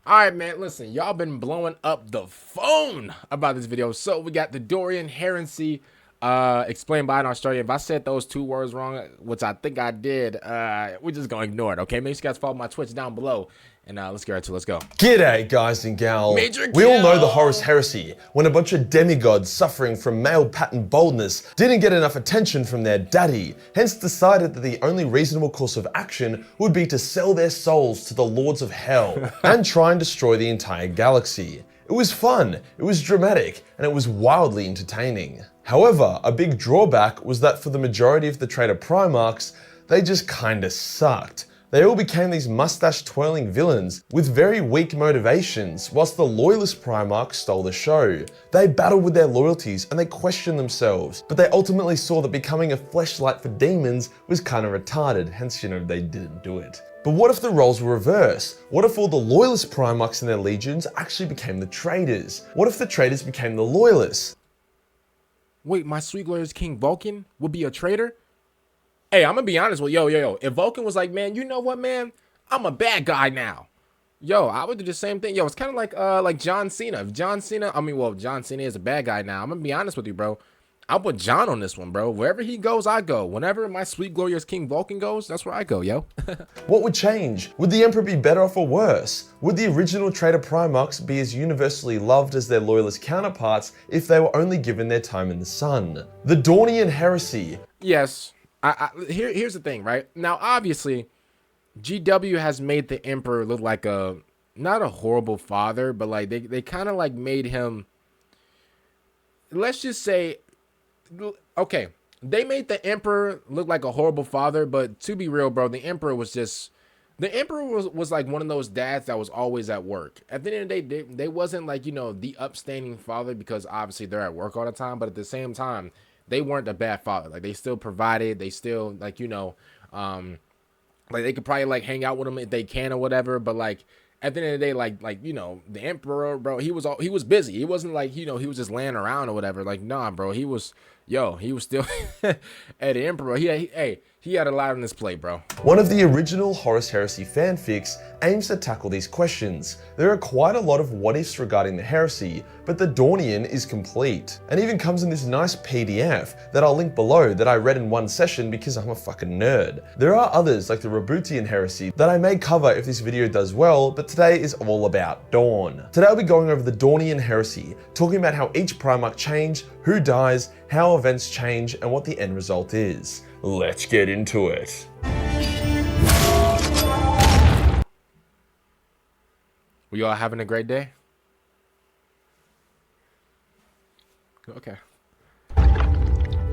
All right, man, listen, y'all been blowing up the phone about this video. So we got the Dornian Heresy explained by an Australian. If I said those two words wrong, which I think I did, we're just going to ignore it, okay? Make sure you guys follow my Twitch down below. And let's get right to it. Let's go. G'day, guys and gal. Majorkill. We all know the Horus Heresy, when a bunch of demigods suffering from male pattern boldness didn't get enough attention from their daddy, hence decided that the only reasonable course of action would be to sell their souls to the lords of hell and try and destroy the entire galaxy. It was fun, it was dramatic, and it was wildly entertaining. However, a big drawback was that for the majority of the traitor Primarchs, they just kinda sucked. They all became these mustache-twirling villains with very weak motivations, whilst the loyalist Primarchs stole the show. They battled with their loyalties and they questioned themselves, but they ultimately saw that becoming a fleshlight for demons was kinda retarded, hence, they didn't do it. But what if the roles were reversed? What if all the loyalist Primarchs and their legions actually became the traitors? What if the traitors became the loyalists? Wait, my sweet glorious King Vulcan would be a traitor? Hey, I'm gonna be honest with yo. If Vulcan was like, man, you know what, man? I'm a bad guy now. Yo, I would do the same thing. Yo, it's kind of like John Cena. If John Cena, John Cena is a bad guy now. I'm gonna be honest with you, bro. I'll put John on this one, bro. Wherever he goes, I go. Whenever my sweet glorious King Vulcan goes, that's where I go, yo. What would change? Would the Emperor be better off or worse? Would the original traitor Primarchs be as universally loved as their loyalist counterparts if they were only given their time in the sun? The Dornian Heresy. Yes. Here's the thing, right? Now, obviously, GW has made the Emperor look like not a horrible father, but like they kind of like made him, let's just say, okay, they made the Emperor look like a horrible father, but to be real, bro, the Emperor was like one of those dads that was always at work. At the end of the day, they wasn't like, the upstanding father, because obviously they're at work all the time, but at the same time, they weren't a bad father. Like, they still provided. They still, like, like, they could probably, like, hang out with them if they can or whatever. But, like, at the end of the day, like the Emperor, bro, he was busy. He wasn't like, he was just laying around or whatever. Like, nah, bro, he was still at the Emperor. He had a lot on his plate, bro. One of the original Horus Heresy fanfics aims to tackle these questions. There are quite a lot of what-ifs regarding the heresy, but the Dornian is complete, and even comes in this nice PDF that I'll link below that I read in one session because I'm a fucking nerd. There are others like the Rebutian Heresy that I may cover if this video does well, but today is all about Dorn. Today I'll be going over the Dornian Heresy, talking about how each Primarch changed, who dies, how events change, and what the end result is. Let's get into it. We all having a great day? Okay.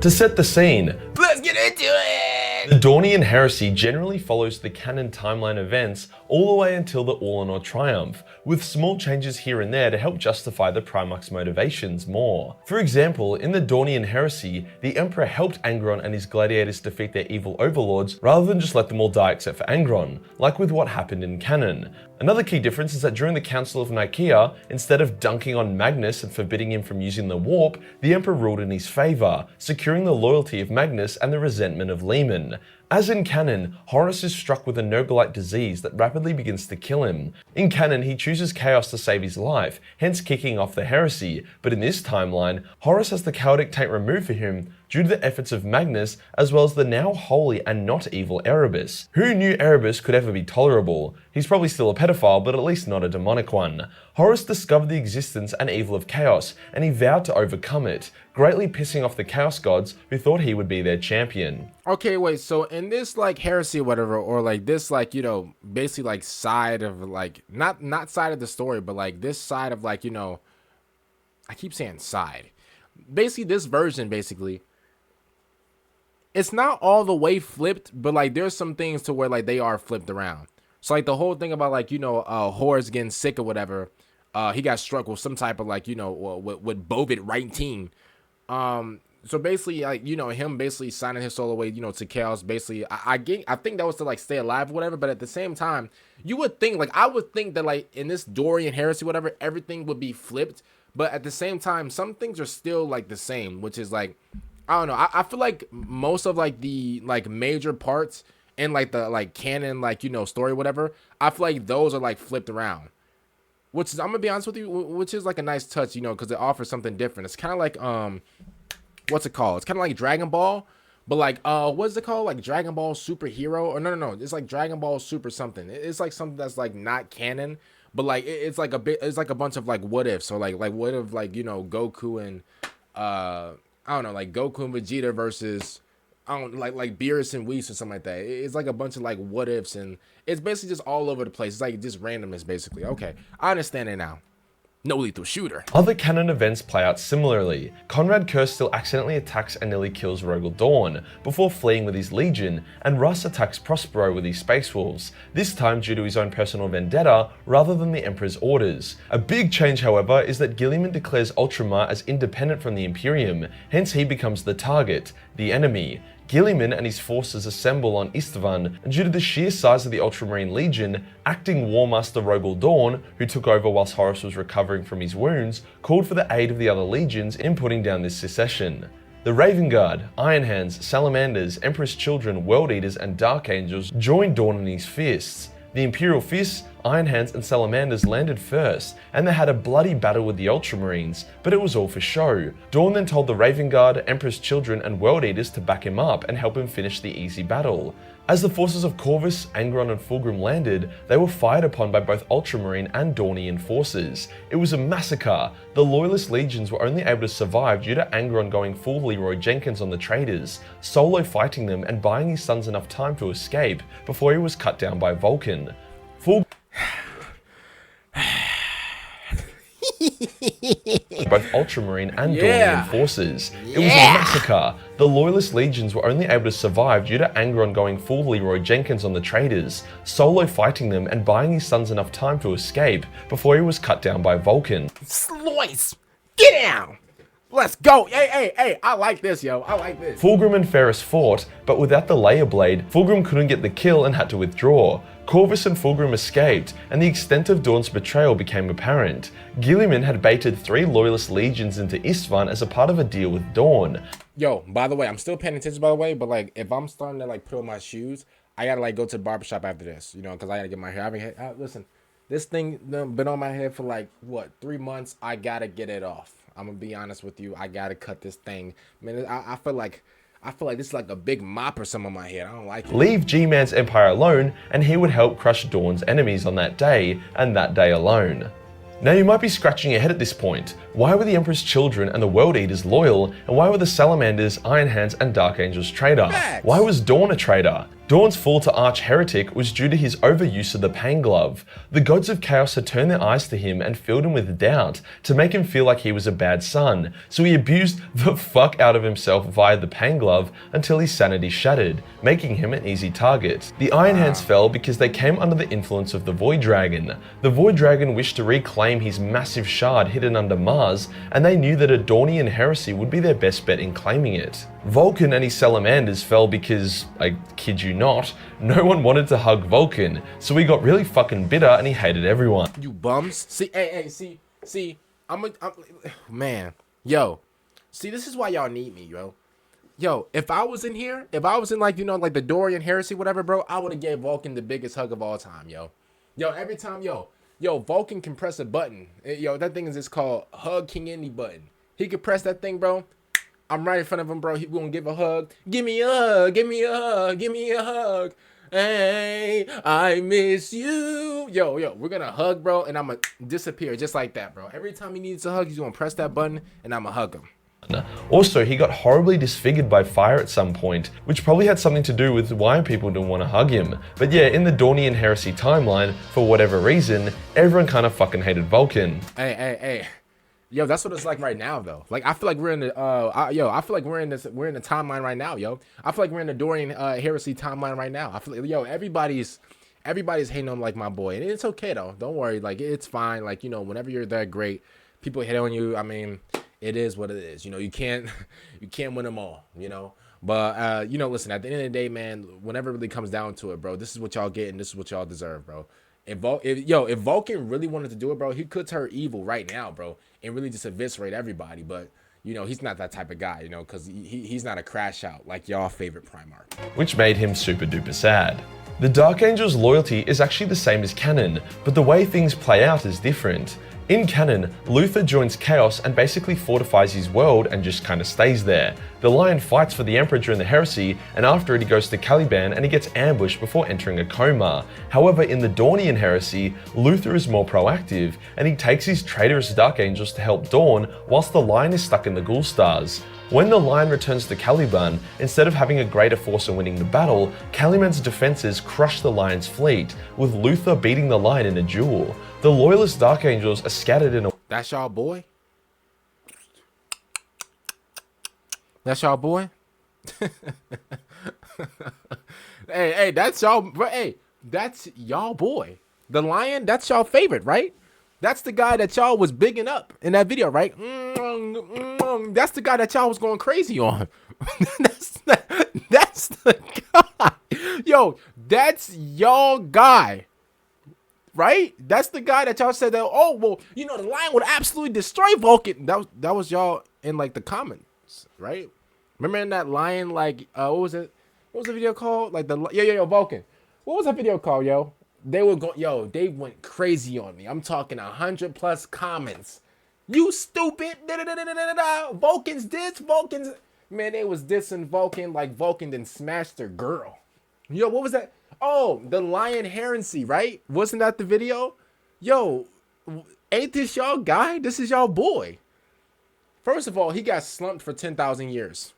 To set the scene, Let's get into it! the Dornian Heresy generally follows the canon timeline events all the way until the All-in-All Triumph, with small changes here and there to help justify the Primarch's motivations more. For example, in the Dornian Heresy, the Emperor helped Angron and his gladiators defeat their evil overlords rather than just let them all die except for Angron, like with what happened in canon. Another key difference is that during the Council of Nicaea, instead of dunking on Magnus and forbidding him from using the warp, the Emperor ruled in his favour, securing the loyalty of Magnus and the resentment of Leman. As in canon, Horus is struck with a Nurgle-like disease that rapidly begins to kill him. In canon, he chooses chaos to save his life, hence kicking off the heresy, but in this timeline, Horus has the chaotic taint removed for him due to the efforts of Magnus, as well as the now holy and not evil Erebus. Who knew Erebus could ever be tolerable? He's probably still a pedophile, but at least not a demonic one. Horus discovered the existence and evil of chaos, and he vowed to overcome it, greatly pissing off the chaos gods who thought he would be their champion. Okay, wait, so in this, like, heresy or whatever, or, like, this, like, basically, like, side of, like, not side of the story, but, like, this side of, like, I keep saying side. Basically, this version, basically, it's not all the way flipped, but, like, there's some things to where, like, they are flipped around. So, like, the whole thing about, like, Horus getting sick or whatever, he got struck with some type of, like, with Bovid writing. So basically, like, him basically signing his soul away, to chaos. Basically, I think that was to, like, stay alive or whatever. But at the same time, you would think, like, I would think that, like, in this Dornian Heresy, whatever, everything would be flipped. But at the same time, some things are still, like, the same, which is, like, I don't know. I feel like most of, like, the, like, major parts and, like, the, like, canon, like, story, whatever, I feel like those are, like, flipped around. which is, I'm gonna be honest with you, which is like a nice touch, you know, because it offers something different. It's kind of like what's it called? It's kind of like Dragon Ball, but like what's it called? Like Dragon Ball Superhero, or no, it's like Dragon Ball Super something. It's like something that's like not canon, but like it's like a bit, it's like a bunch of like what ifs. So like what if, like, you know, Goku and I don't know, like Goku and Vegeta versus, I don't, like Beerus and Whis or something like that. It's like a bunch of like what ifs, and it's basically just all over the place. It's like just randomness, basically. Okay, I understand it now. No lethal shooter. Other canon events play out similarly. Conrad Curse still accidentally attacks and nearly kills Rogal Dorn before fleeing with his legion, and Russ attacks Prospero with his Space Wolves, this time due to his own personal vendetta rather than the Emperor's orders. A big change, however, is that Guilliman declares Ultramar as independent from the Imperium, hence he becomes the target, the enemy. Guilliman and his forces assemble on Istvan, and due to the sheer size of the Ultramarine Legion, acting War Master Rogal Dorn, who took over whilst Horus was recovering from his wounds, called for the aid of the other legions in putting down this secession. The Raven Guard, Iron Hands, Salamanders, Empress Children, World Eaters, and Dark Angels joined Dorn in his fists. The Imperial Fists, Iron Hands, and Salamanders landed first, and they had a bloody battle with the Ultramarines, but it was all for show. Dorn then told the Raven Guard, Empress Children, and World Eaters to back him up and help him finish the easy battle. As the forces of Corvus, Angron, and Fulgrim landed, they were fired upon by both Ultramarine and Dornian forces. It was a massacre. The Loyalist legions were only able to survive due to Angron going full Leroy Jenkins on the traitors, solo fighting them and buying his sons enough time to escape before he was cut down by Vulcan. Both Ultramarine and Dornian forces. It was a massacre. The Loyalist legions were only able to survive due to Angron going full Leroy Jenkins on the traitors, solo fighting them and buying his sons enough time to escape before he was cut down by Vulcan. Slice! Get down! Let's go! Hey, I like this, yo. I like this. Fulgrim and Ferrus fought, but without the Laer blade, Fulgrim couldn't get the kill and had to withdraw. Corvus and Fulgrim escaped, and the extent of Dorn's betrayal became apparent. Guilliman had baited 3 Loyalist legions into Istvan as a part of a deal with Dorn. Yo, by the way, I'm still paying attention, by the way, but like, if I'm starting to like put on my shoes, I gotta like go to the barbershop after this, you know, because I gotta get my hair. Listen, this thing been on my head for like, what, 3 months? I gotta get it off. I'm gonna be honest with you. I gotta cut this thing. Man, I feel like this is like a big mop or something on my head. I don't like it. Leave G-Man's empire alone, and he would help crush Dorn's enemies on that day, and that day alone. Now you might be scratching your head at this point. Why were the Emperor's Children and the World Eaters loyal, and why were the Salamanders, Iron Hands, and Dark Angels traitor? Facts. Why was Dorn a traitor? Dorn's fall to Arch Heretic was due to his overuse of the Pain Glove. The gods of chaos had turned their eyes to him and filled him with doubt to make him feel like he was a bad son, so he abused the fuck out of himself via the Pain Glove until his sanity shattered, making him an easy target. The Iron Hands fell because they came under the influence of the Void Dragon. The Void Dragon wished to reclaim his massive shard hidden under Mars, and they knew that a Dornian Heresy would be their best bet in claiming it. Vulcan and his Salamanders fell because, I kid you not, no one wanted to hug Vulcan, so he got really fucking bitter and he hated everyone. You bums. See, man, yo, see, this is why y'all need me, yo. If I was in here, if I was in like, you know, like the Dornian Heresy, whatever, bro, I would have gave Vulcan the biggest hug of all time, yo. Every time, yo, Vulcan can press a button. Yo, that thing is just called Hug King Any button. He could press that thing, bro. I'm right in front of him, bro. He gonna give a hug. Give me a hug. Give me a hug. Give me a hug. Hey, I miss you. Yo, we're gonna hug, bro, and I'm gonna disappear just like that, bro. Every time he needs a hug, he's gonna press that button, and I'm gonna hug him. Also, he got horribly disfigured by fire at some point, which probably had something to do with why people didn't want to hug him. But yeah, in the Dornian Heresy timeline, for whatever reason, everyone kind of fucking hated Vulcan. Hey. Yo, that's what it's like right now, though. Like, I feel like we're in the, I feel like we're in the timeline right now, yo. I feel like we're in the Dornian Heresy timeline right now. I feel like, yo, everybody's hating on like my boy, and it's okay though. Don't worry, like it's fine. Like, you know, whenever you're that great, people hit on you. I mean, it is what it is. You know, you can't win them all. You know, but you know, listen. At the end of the day, man, whenever it really comes down to it, bro, this is what y'all get, and this is what y'all deserve, bro. If Vulcan really wanted to do it, bro, he could turn evil right now, bro, and really just eviscerate everybody. But you know, he's not that type of guy, you know, because he's not a crash out like y'all favorite Primarch. Which made him super duper sad. The Dark Angel's loyalty is actually the same as canon, but the way things play out is different. In canon, Luther joins Chaos and basically fortifies his world and just kinda stays there. The Lion fights for the Emperor during the Heresy, and after it he goes to Caliban and he gets ambushed before entering a coma. However, in the Dornian Heresy, Luther is more proactive, and he takes his traitorous Dark Angels to help Dorn whilst the Lion is stuck in the Ghoul Stars. When the Lion returns to Caliban, instead of having a greater force and winning the battle, Caliban's defenses crush the Lion's fleet, with Luther beating the Lion in a duel. The Loyalist Dark Angels are scattered in a... That's y'all boy? That's y'all boy? hey, that's y'all... Hey, that's y'all boy. The Lion, that's y'all favorite, right? That's the guy that y'all was bigging up in that video, right? That's the guy that y'all was going crazy on. that's the guy. Yo, that's y'all guy. Right? That's the guy that y'all said that, oh, well, you know, the Lion would absolutely destroy Vulcan. That was y'all in, like, the comments, right? Remember in that Lion, like, what was it? What was the video called? Like, yo, Vulcan. What was that video called, yo? They were going, yo, they went crazy on me. I'm talking 100+ comments. You stupid. Vulcan's this, Vulcan's. Man, they was dissing Vulcan like Vulcan then smashed their girl. Yo, what was that? Oh, the Lion Heresy, right? Wasn't that the video? Yo, ain't this y'all guy? This is y'all boy. First of all, he got slumped for 10,000 years.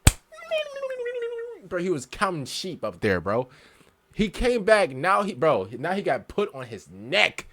Bro, he was counting sheep up there, bro. He came back, now he got put on his neck.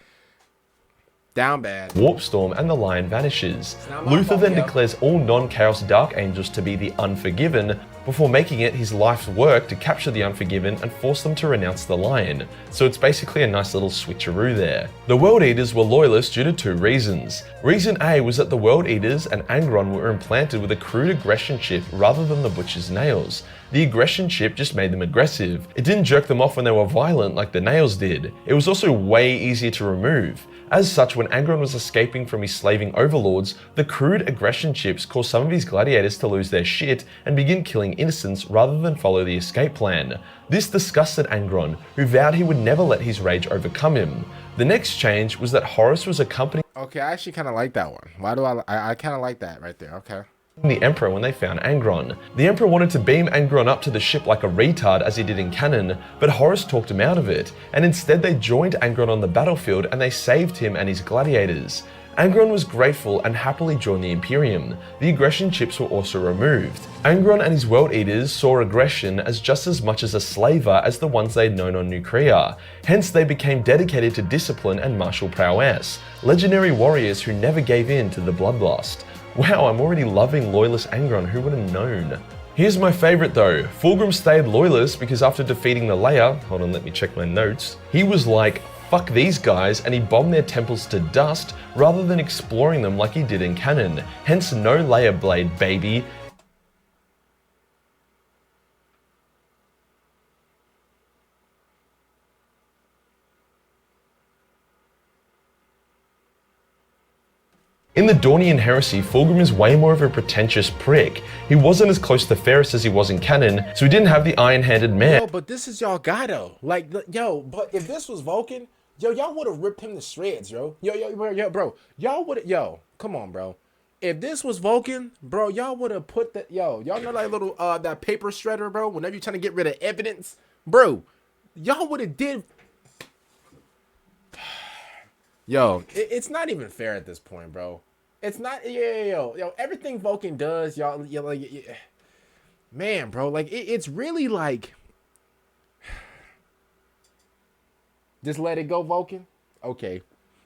Down bad. Warp Storm and the Lion vanishes. Luther then declares all non-Chaos Dark Angels to be the Unforgiven, before making it his life's work to capture the Unforgiven and force them to renounce the Lion. So it's basically a nice little switcheroo there. The World Eaters were loyalists due to two reasons. Reason A was that the World Eaters and Angron were implanted with a crude aggression chip rather than the Butcher's nails. The aggression chip just made them aggressive. It didn't jerk them off when they were violent like the nails did. It was also way easier to remove. As such, when Angron was escaping from his slaving overlords, the crude aggression chips caused some of his gladiators to lose their shit and begin killing innocents rather than follow the escape plan. This disgusted Angron, who vowed he would never let his rage overcome him. The next change was that Horus was accompanying... Okay, I actually kind of like that one. Why do I kind of like that right there, okay. The Emperor when they found Angron. The Emperor wanted to beam Angron up to the ship like a retard as he did in canon, but Horus talked him out of it, and instead they joined Angron on the battlefield and they saved him and his gladiators. Angron was grateful and happily joined the Imperium. The aggression chips were also removed. Angron and his World Eaters saw aggression as just as much as a slaver as the ones they'd known on Nucrea. Hence they became dedicated to discipline and martial prowess, legendary warriors who never gave in to the bloodlust. Wow, I'm already loving Loyalist Angron, who would have known? Here's my favourite though. Fulgrim stayed Loyalist because after defeating the Laer, hold on, let me check my notes, he was like, fuck these guys, and he bombed their temples to dust rather than exploring them like he did in canon. Hence no Laer blade, baby. In the Dornian Heresy, Fulgrim is way more of a pretentious prick. He wasn't as close to Ferris as he was in canon, so he didn't have the iron-handed man. Yo, but this is y'all guy though. Like, yo, but if this was Vulcan, yo, y'all would have ripped him to shreds, yo. Yo, bro. Y'all would have, yo, come on, bro. If this was Vulcan, bro, y'all would have put that, yo, y'all know that little, that paper shredder, bro? Whenever you're trying to get rid of evidence, bro, y'all would have did. Yo, it's not even fair at this point, bro. It's not, yo, everything Vulcan does, y'all, like, man, bro, like, it's really like, just let it go, Vulcan? Okay.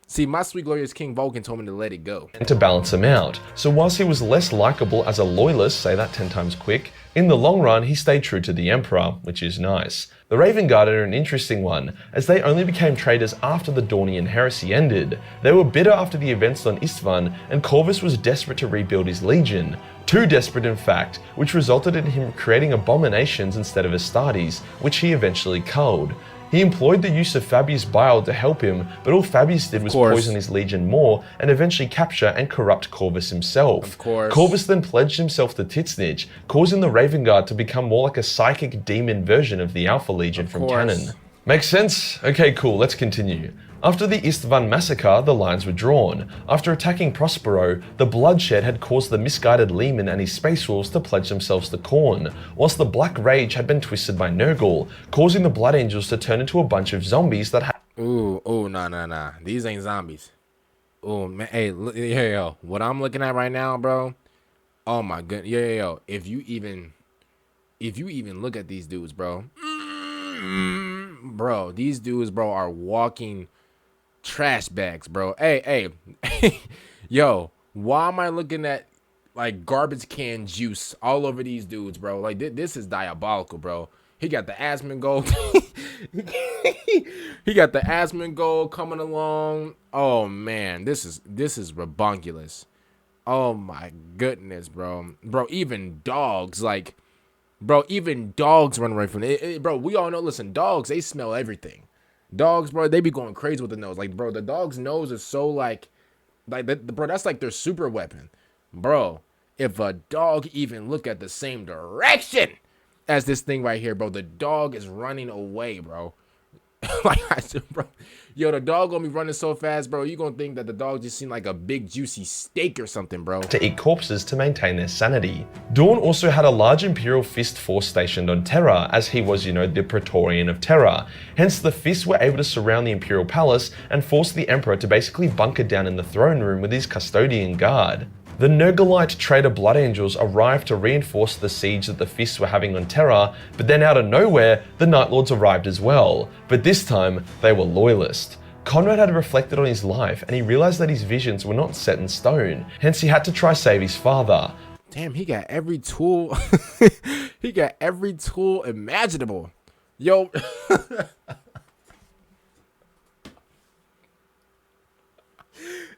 See, my sweet glorious King Vulcan told me to let it go. And to balance him out. So whilst he was less likable as a loyalist, say that 10 times quick, in the long run he stayed true to the Emperor, which is nice. The Raven Guard are an interesting one, as they only became traitors after the Dornian Heresy ended. They were bitter after the events on Istvan, and Corvus was desperate to rebuild his legion. Too desperate in fact, which resulted in him creating abominations instead of Astartes, which he eventually culled. He employed the use of Fabius Bile to help him, but all Fabius did was poison his legion more and eventually capture and corrupt Corvus himself. Of course. Corvus then pledged himself to Tzeentch, causing the Raven Guard to become more like a psychic demon version of the Alpha Legion from canon. Makes sense? Okay, cool, let's continue. After the Istvan massacre, the lines were drawn. After attacking Prospero, the bloodshed had caused the misguided Leman and his space wolves to pledge themselves to Khorne, whilst the Black Rage had been twisted by Nurgle, causing the Blood Angels to turn into a bunch of zombies that had— nah. These ain't zombies. Oh, man, hey, yo, what I'm looking at right now, bro, oh my goodness, yo, if you even look at these dudes, bro, bro, these dudes, bro, are walking trash bags, bro. Hey, yo, why am I looking at like garbage can juice all over these dudes, bro? Like this is diabolical, bro. He got the Asmongold. He got the Asmongold coming along. Oh man, this is rabunculous. Oh my goodness, bro. Bro, even dogs, like, bro, even dogs run away from it. Bro, we all know, listen, dogs, they smell everything. Dogs, bro, they be going crazy with the nose. Like, bro, the dog's nose is so like bro, that's like their super weapon. Bro, if a dog even look at the same direction as this thing right here, bro, the dog is running away, bro. Like I said, bro, yo, the dog gonna be running so fast, bro. You gonna think that the dog just seemed like a big juicy steak or something, bro. To eat corpses to maintain their sanity. Dorn also had a large Imperial Fist force stationed on Terra, as he was, the Praetorian of Terra. Hence, the Fists were able to surround the Imperial Palace and force the Emperor to basically bunker down in the throne room with his custodian guard. The Nurglite traitor Blood Angels arrived to reinforce the siege that the Fists were having on Terra, but then out of nowhere, the Night Lords arrived as well. But this time, they were loyalist. Conrad had reflected on his life and he realized that his visions were not set in stone, hence he had to try save his father. Damn, he got every tool. He got every tool imaginable. Yo.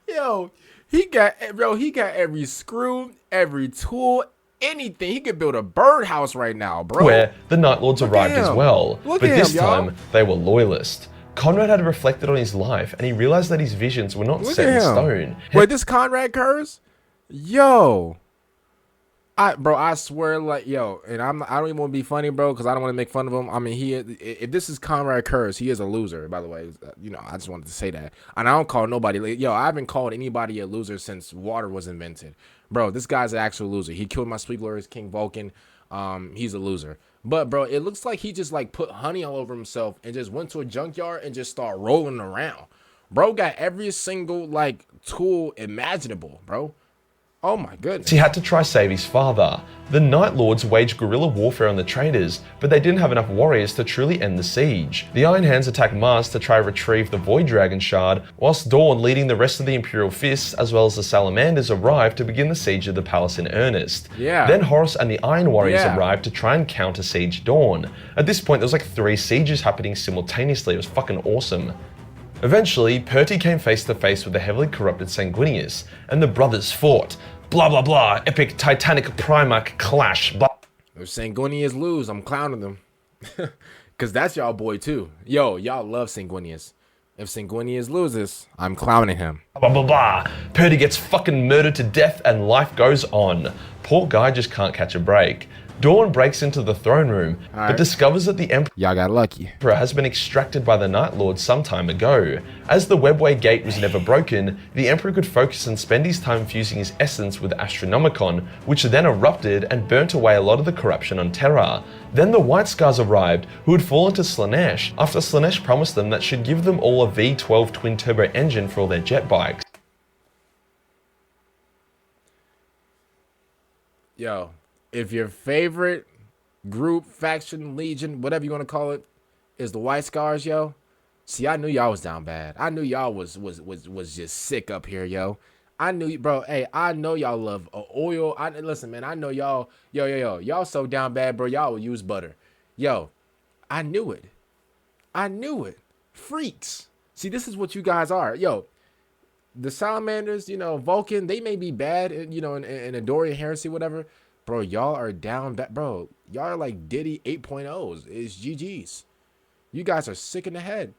Yo. He got every screw, every tool, anything. He could build a birdhouse right now, bro. Where the Night Lords arrived as well, but this time they were loyalist. Conrad had reflected on his life and he realized that his visions were not set in stone. Wait, this Conrad curse? Yo. I swear, like, yo, and I don't even want to be funny, bro, because I don't want to make fun of him. I mean, if this is Conrad Curse, he is a loser, by the way. I just wanted to say that. And I don't call nobody, yo, I haven't called anybody a loser since water was invented. Bro, this guy's an actual loser. He killed my Sweet Lord, King Vulcan. He's a loser. But, bro, it looks like he just, like, put honey all over himself and just went to a junkyard and just started rolling around. Bro got every single, like, tool imaginable, bro. Oh my goodness. He had to try save his father. The Night Lords waged guerrilla warfare on the traitors, but they didn't have enough warriors to truly end the siege. The Iron Hands attacked Mars to try retrieve the Void Dragon Shard, whilst Dorn, leading the rest of the Imperial Fists, as well as the Salamanders, arrived to begin the siege of the palace in earnest. Yeah. Then Horus and the Iron Warriors arrived to try and counter siege Dorn. At this point, there was like 3 sieges happening simultaneously. It was fucking awesome. Eventually, Perty came face to face with the heavily corrupted Sanguinius, and the brothers fought. Blah blah blah, epic titanic Primarch clash, blah. If Sanguinius lose, I'm clowning them. Cause that's y'all boy too. Yo, y'all love Sanguinius. If Sanguinius loses, I'm clowning him. Blah blah blah. Perty gets fucking murdered to death and life goes on. Poor guy just can't catch a break. Dorn breaks into the throne room, but discovers that the Emperor Y'all got lucky. has been extracted by the Night Lords some time ago. As the Webway Gate was never broken, the Emperor could focus and spend his time fusing his essence with Astronomicon, which then erupted and burnt away a lot of the corruption on Terra. Then the White Scars arrived, who had fallen to Slaanesh, after Slaanesh promised them that she'd give them all a V12 twin-turbo engine for all their jet bikes. Yo. If your favorite group, faction, legion, whatever you want to call it, is the White Scars, yo. See, I knew y'all was down bad. I knew y'all was just sick up here, yo. I knew, bro. Hey, I know y'all love oil. Listen, man. I know y'all. Yo. Y'all so down bad, bro. Y'all will use butter. Yo, I knew it. I knew it. Freaks. See, this is what you guys are, yo. The Salamanders, Vulcan. They may be bad, in a Dornian Heresy, whatever. Bro, y'all are down bad. Bro, y'all are like Diddy 8.0s. It's GG's. You guys are sick in the head.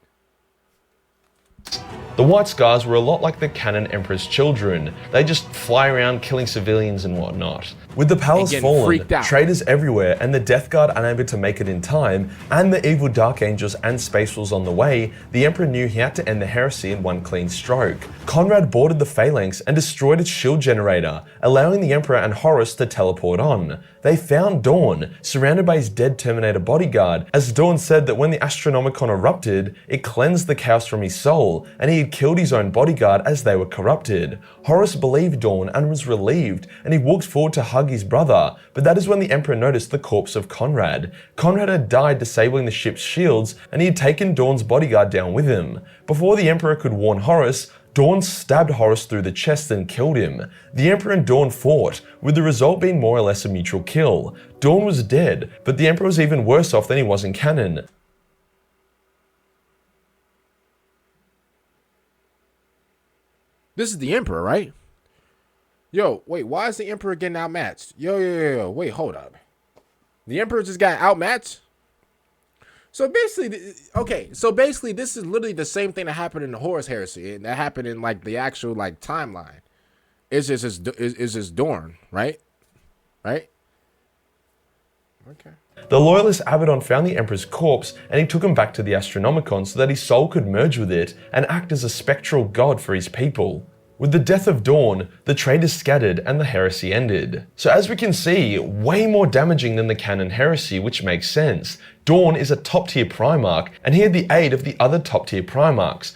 The White Scars were a lot like the canon Emperor's children. They just fly around killing civilians and whatnot. With the palace fallen, traitors everywhere, and the Death Guard unable to make it in time, and the evil Dark Angels and Space Wolves on the way, the Emperor knew he had to end the heresy in one clean stroke. Conrad boarded the Phalanx and destroyed its shield generator, allowing the Emperor and Horus to teleport on. They found Dorn, surrounded by his dead Terminator bodyguard, as Dorn said that when the Astronomicon erupted, it cleansed the chaos from his soul, and he had killed his own bodyguard as they were corrupted. Horus believed Dorn and was relieved, and he walked forward to hug his brother, but that is when the Emperor noticed the corpse of Conrad. Conrad had died disabling the ship's shields, and he had taken Dorn's bodyguard down with him. Before the Emperor could warn Horus, Dorn stabbed Horus through the chest and killed him. The Emperor and Dorn fought, with the result being more or less a mutual kill. Dorn was dead, but the Emperor was even worse off than he was in canon. This is the Emperor, right? Yo, wait, why is the Emperor getting outmatched? Yo, wait, hold up. The Emperor just got outmatched? So basically, this is literally the same thing that happened in the Horus Heresy, and that happened in like the actual like timeline. It's just Dorn, right? Right? Okay. The loyalist Abaddon found the Emperor's corpse, and he took him back to the Astronomicon so that his soul could merge with it and act as a spectral god for his people. With the death of Dorn, the traitors scattered and the heresy ended. So as we can see, way more damaging than the canon heresy, which makes sense. Dorn is a top tier Primarch, and he had the aid of the other top tier Primarchs.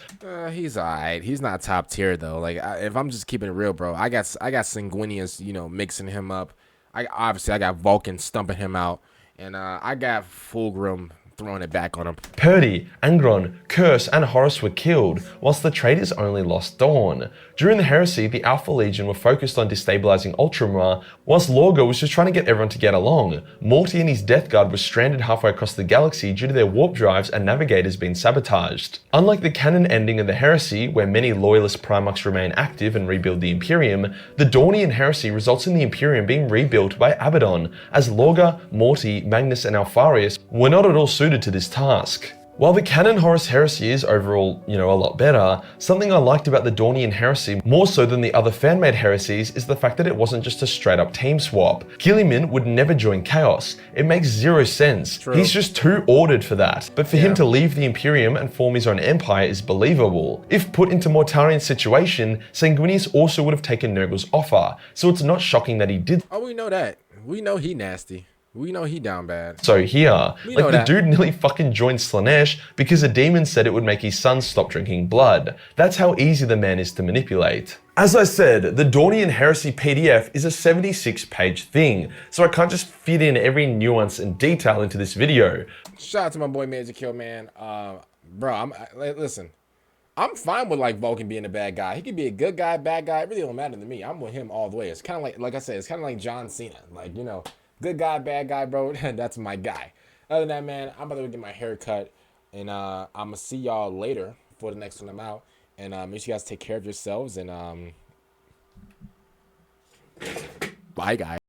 He's alright. He's not top tier though. Like if I'm just keeping it real, bro, I got Sanguinius, mixing him up. I got Vulcan stumping him out, and I got Fulgrim throwing it back on him. Purdy, Angron, Curse, and Horus were killed, whilst the traitors only lost Dorn. During the heresy, the Alpha Legion were focused on destabilizing Ultramar, whilst Lorga was just trying to get everyone to get along. Morty and his Death Guard were stranded halfway across the galaxy due to their warp drives and navigators being sabotaged. Unlike the canon ending of the heresy, where many loyalist Primarchs remain active and rebuild the Imperium, the Dornian Heresy results in the Imperium being rebuilt by Abaddon, as Lorga, Morty, Magnus, and Alpharius were not at all suited to this task. While the canon Horus Heresy is overall, a lot better, something I liked about the Dornian Heresy more so than the other fan-made heresies is the fact that it wasn't just a straight up team swap. Guilliman would never join Chaos. It makes zero sense. True. He's just too ordered for that. But for him to leave the Imperium and form his own empire is believable. If put into Mortarian's situation, Sanguinius also would have taken Nurgle's offer, so it's not shocking that he did. Oh, we know that. We know he nasty. We know he down bad. So here, the dude nearly fucking joined Slaanesh because a demon said it would make his son stop drinking blood. That's how easy the man is to manipulate. As I said, the Dornian Heresy PDF is a 76-page thing, so I can't just fit in every nuance and detail into this video. Shout out to my boy Majorkill, man. Bro, listen. I'm fine with like Vulcan being a bad guy. He could be a good guy, bad guy. It really don't matter to me. I'm with him all the way. It's kind of like I said, it's kind of like John Cena. Like, good guy, bad guy, bro. That's my guy. Other than that, man, I'm about to go get my hair cut. And I'm going to see y'all later for the next one I'm out. And make sure you guys take care of yourselves. And bye, guys.